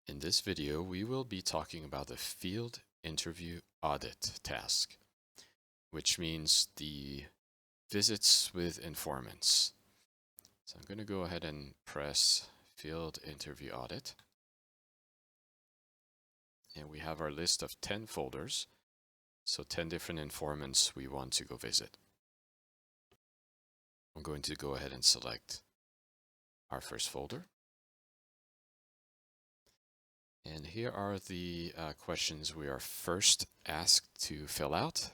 In this video, we will be talking about the Field Interview Audit task, which means the visits with informants. So I'm going to go ahead and press Field Interview Audit. And we have our list of 10 folders, so 10 different informants we want to go visit. I'm going to go ahead and select our first folder. And here are the questions we are first asked to fill out.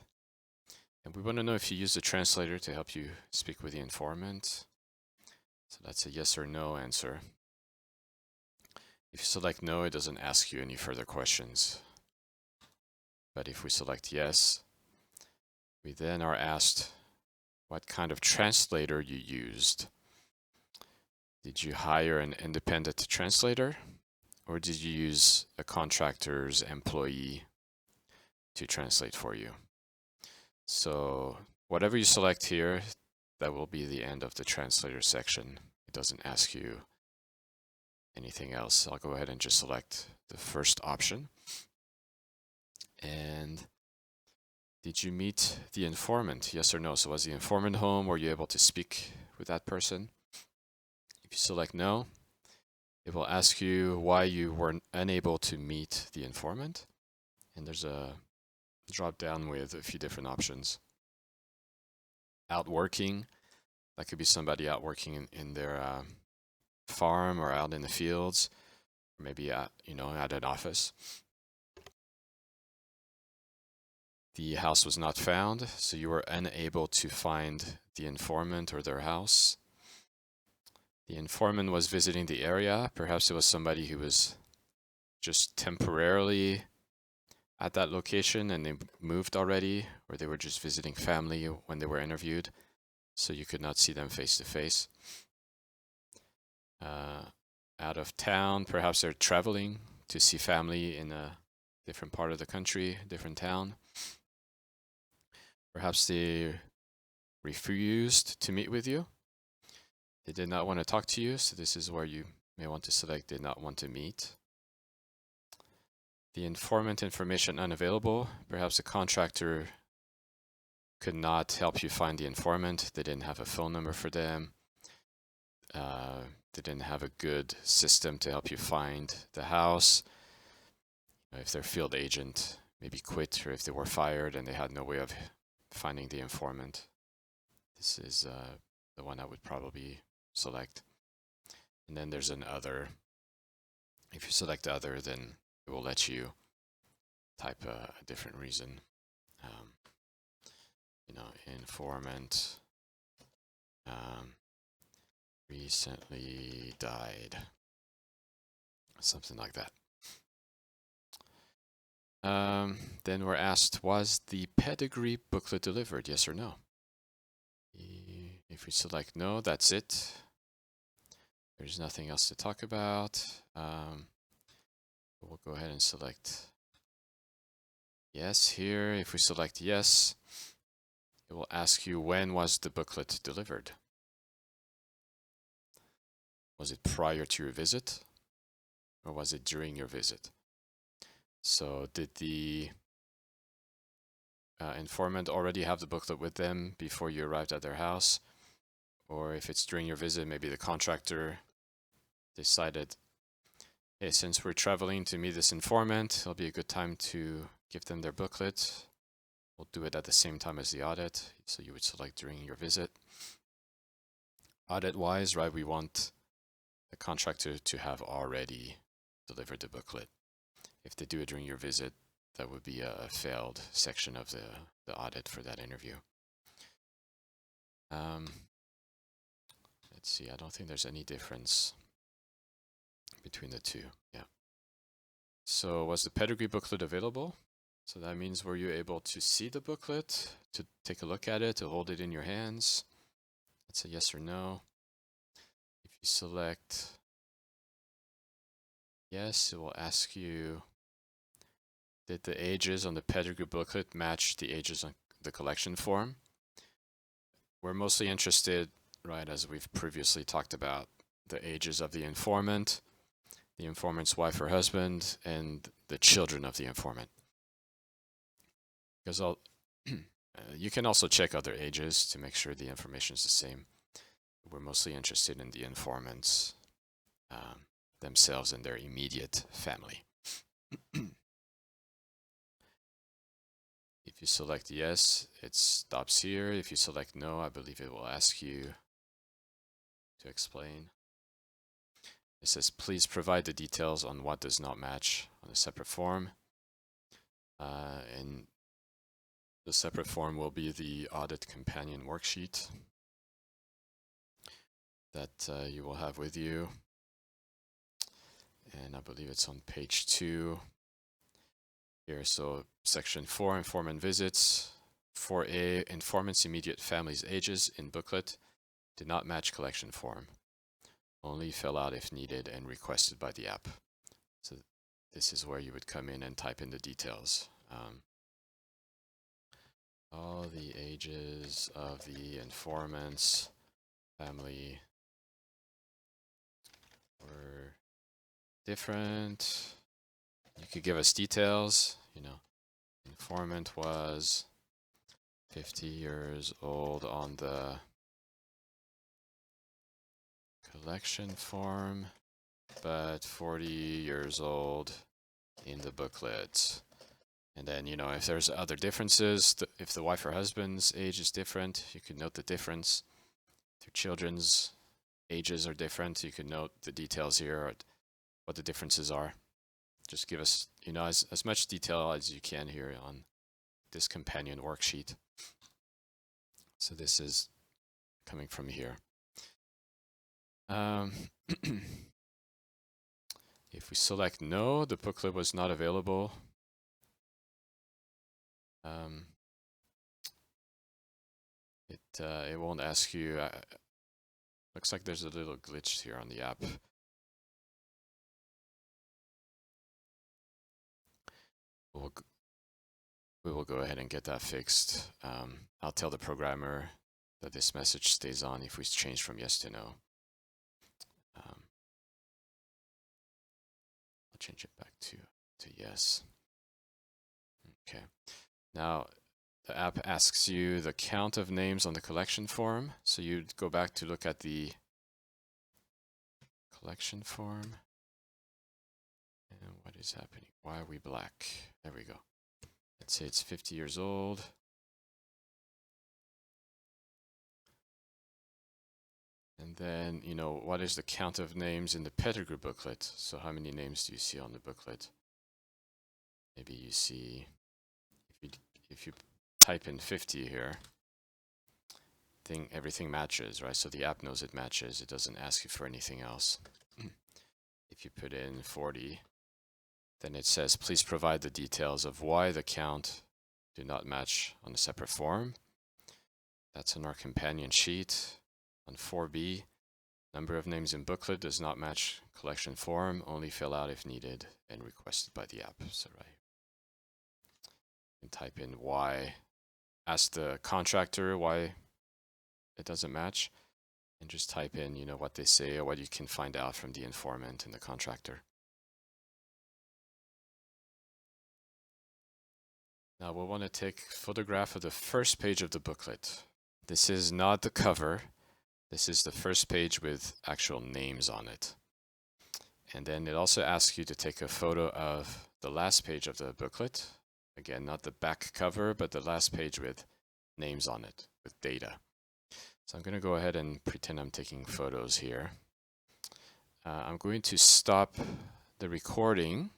And we want to know if you use the translator to help you speak with the informant. So that's a yes or no answer. If you select no, it doesn't ask you any further questions. But if we select yes, we then are asked what kind of translator you used. Did you hire an independent translator, or did you use a contractor's employee to translate for you? So whatever you select here, that will be the end of the translator section. It doesn't ask you anything else. I'll go ahead and just select the first option. And did you meet the informant? Yes or no? So was the informant home? Were you able to speak with that person? If you select no, it will ask you why you were unable to meet the informant. And there's a drop down with a few different options. Out working, that could be somebody out working in their farm or out in the fields, or maybe at an office. The house was not found, so you were unable to find the informant or their house. The informant was visiting the area. Perhaps it was somebody who was just temporarily at that location and they moved already, or they were just visiting family when they were interviewed, so you could not see them face to face. Out of town, perhaps they're traveling to see family in a different part of the country, different town. Perhaps they refused to meet with you. They did not want to talk to you, so this is where you may want to select did not want to meet. The informant information unavailable. Perhaps the contractor could not help you find the informant. They didn't have a phone number for them. They didn't have a good system to help you find the house. If their field agent maybe quit, or if they were fired and they had no way of finding the informant, this is the one I would probably select. And then there's an other. If you select other, then it will let you type a different reason. Informant recently died. Something like that. Then we're asked, was the pedigree booklet delivered? Yes or no? If we select no, that's it. There's nothing else to talk about. We'll go ahead and select yes here. If we select yes, it will ask you, when was the booklet delivered? Was it prior to your visit, or was it during your visit? So did the informant already have the booklet with them before you arrived at their house? Or if it's during your visit, maybe the contractor decided, hey, since we're traveling to meet this informant, it'll be a good time to give them their booklet. We'll do it at the same time as the audit. So you would select during your visit. Audit-wise, right, we want the contractor to have already delivered the booklet. If they do it during your visit, that would be a failed section of the audit for that interview. Let's see, I don't think there's any difference between the two. Yeah. So was the pedigree booklet available? So that means, were you able to see the booklet, to take a look at it, to hold it in your hands? That's a yes or no. If you select yes, it will ask you, did the ages on the pedigree booklet match the ages on the collection form? We're mostly interested, right, as we've previously talked about, the ages of the informant, the informant's wife or husband, and the children of the informant. Because you can also check other ages to make sure the information is the same. We're mostly interested in the informants themselves and their immediate family. If you select yes, it stops here. If you select no, I believe it will ask you to explain. It says, please provide the details on what does not match on a separate form. And the separate form will be the audit companion worksheet that you will have with you. And I believe it's on page 2 here. So section 4, informant visits. 4A, informant's immediate family's ages in booklet did not match collection form. Only fill out if needed and requested by the app. So this is where you would come in and type in the details. All the ages of the informant's family were different. You could give us details, informant was 50 years old on the collection form, but 40 years old in the booklet. And then, if there's other differences, if the wife or husband's age is different, you could note the difference. If your children's ages are different, you could note the details here, what the differences are. Just give us, as much detail as you can here on this companion worksheet. So this is coming from here. If we select no, the booklet was not available. It won't ask you. Looks like there's a little glitch here on the app. We will go ahead and get that fixed. I'll tell the programmer that this message stays on if we change from yes to no. I'll change it back to yes. Okay. Now, the app asks you the count of names on the collection form. So you'd go back to look at the collection form. And what is happening? Why are we black? There we go. Let's say it's 50 years old. And then, what is the count of names in the pedigree booklet? So how many names do you see on the booklet? Maybe you see, if you type in 50 here, everything matches, right? So the app knows it matches. It doesn't ask you for anything else. If you put in 40, then it says, please provide the details of why the count do not match on a separate form. That's in our companion sheet. On 4B, number of names in booklet does not match collection form. Only fill out if needed and requested by the app. So right, you can type in why. Ask the contractor why it doesn't match, and just type in, what they say or what you can find out from the informant and the contractor. Now we'll want to take a photograph of the first page of the booklet. This is not the cover. This is the first page with actual names on it. And then it also asks you to take a photo of the last page of the booklet. Again, not the back cover, but the last page with names on it, with data. So I'm going to go ahead and pretend I'm taking photos here. I'm going to stop the recording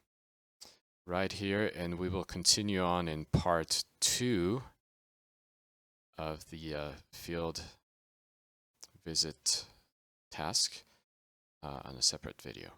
right here, and we will continue on in part 2 of the field visit task on a separate video.